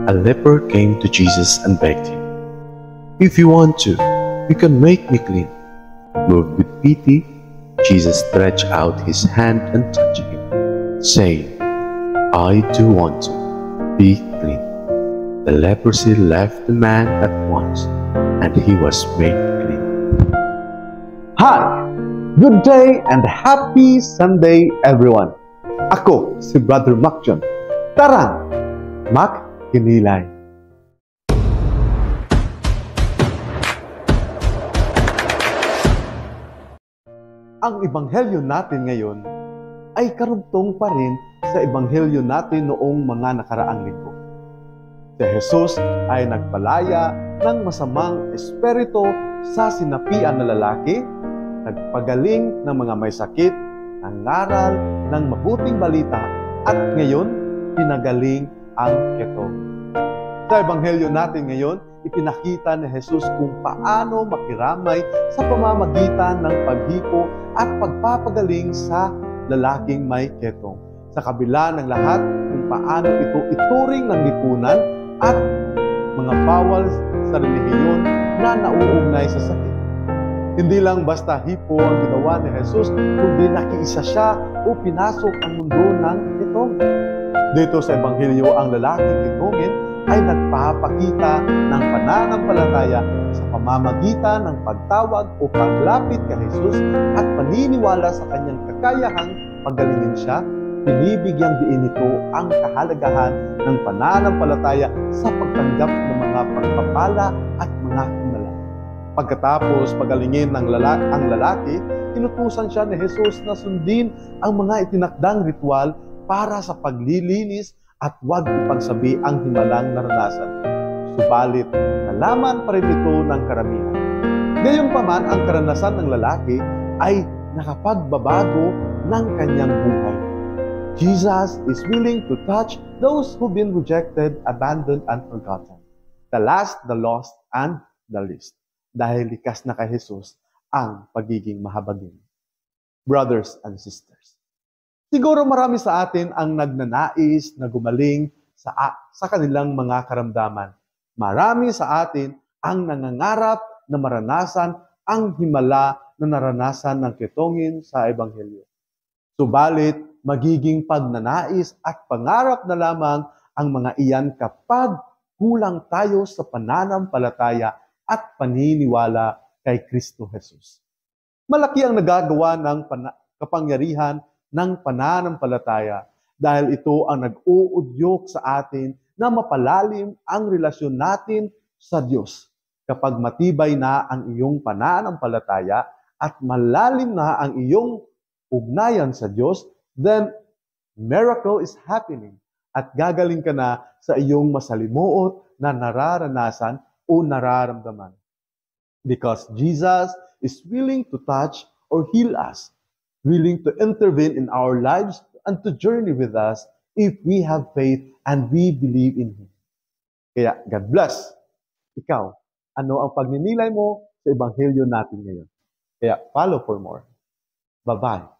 A leper came to Jesus and begged him, "If you want to, you can make me clean." Moved with pity, Jesus stretched out his hand and touched him, saying, "I do want to. Be clean." The leprosy left the man at once, and he was made clean. Hi! Good day and happy Sunday, everyone! Ako si Brother Mac John. Tara! Mac Kinilay. Ang ebanghelyo natin ngayon ay karugtong pa rin sa ebanghelyo natin noong mga nakaraang linggo. Si Jesus ay nagpalaya ng masamang espiritu sa sinapian na lalaki, nagpagaling ng mga may sakit, nangaral ng mabuting balita, at ngayon, pinagaling ang ketong. Sa ebanghelyo natin ngayon, ipinakita ni Jesus kung paano makiramay sa pamamagitan ng paghipo at pagpapagaling sa lalaking may ketong. Sa kabila ng lahat, kung paano ito ituring ng lipunan at mga bawal sa relihiyon na nauugnay sa sakit. Hindi lang basta hipo ang ginawa ni Jesus, kundi nakiisa siya o pinasok ang mundo ng ketong. Dito sa ebanghelyo, ang lalaking ketongin ay nagpapakita ng pananampalataya sa pamamagitan ng pagtawag o paglapit kay Jesus at paniniwala sa kanyang kakayahang pagalingin siya. Binibigyang diin nito ang kahalagahan ng pananampalataya sa pagtanggap ng mga pagpapala at mga himala. Pagkatapos pagalingin ng ang lalaki, inutusan siya ni Jesus na sundin ang mga itinakdang ritual para sa paglilinis at huwag ipagsabi ang himalang naranasan. Subalit, nalaman pa rin ito ng karamihan. Gayunpaman, ang karanasan ng lalaki ay nakapagbabago ng kanyang buhay. Jesus is willing to touch those who've been rejected, abandoned, and forgotten. The last, the lost, and the least. Dahil likas na kay Jesus ang pagiging mahabagin. Brothers and sisters, siguro marami sa atin ang nagnanais na gumaling sa kanilang mga karamdaman. Marami sa atin ang nangangarap na maranasan ang himala na naranasan ng ketongin sa ebanghelyo. Subalit, magiging pagnanais at pangarap na lamang ang mga iyan kapag kulang tayo sa pananampalataya at paniniwala kay Kristo Jesus. Malaki ang nagagawa ng kapangyarihan ng pananampalataya dahil ito ang nag-uudyok sa atin na mapalalim ang relasyon natin sa Diyos. Kapag matibay na ang iyong pananampalataya at malalim na ang iyong ugnayan sa Diyos, then miracle is happening at gagaling ka na sa iyong masalimuot na nararanasan o nararamdaman. Because Jesus is willing to touch or heal us, willing to intervene in our lives and to journey with us if we have faith and we believe in Him. Kaya, God bless. Ikaw, ano ang pagninilay mo sa ebanghelyo natin ngayon? Kaya, follow for more. Bye-bye.